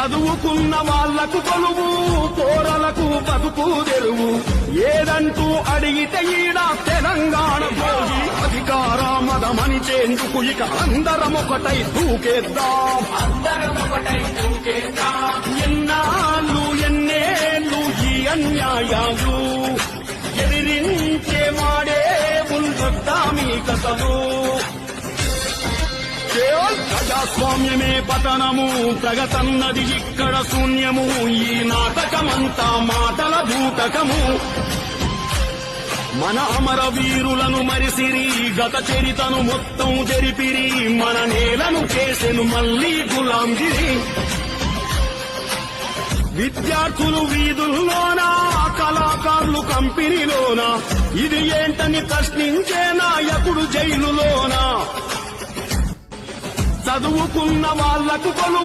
చదువుకున్న వాళ్లకు కొలువు, పోరలకు బతుకు తెరువు. ఏదంటూ అడిగితే ఈడ తెలంగాణ భోగి. అధికార మదమనిచేందుకు ఇక అందరం ఒకటై దూకేద్దాం. ఎన్నాళ్ళు ఎన్నేళ్ళు ఈ అన్యాయాలు ఎదిరించే వాడే ముందొద్దామీ కథలు. ప్రజాస్వామ్యమే పతనము, ప్రగతన్నది ఇక్కడ శూన్యము. ఈ నాటకమంతా మాటల బూటకము. మన అమరవీరులను మరిసిరి, గత చరితను మొత్తం జరిపిరి. మన నేలను చేసెను మళ్లీ గులాంగిరి. విద్యార్థులు వీధుల్లోనా, కళాకారులు కంపెనీలోనా, ఇది ఏంటని ప్రశ్నించే నాయకుడు జైలులోనా. చదువుకున్న వాళ్లకు కొలు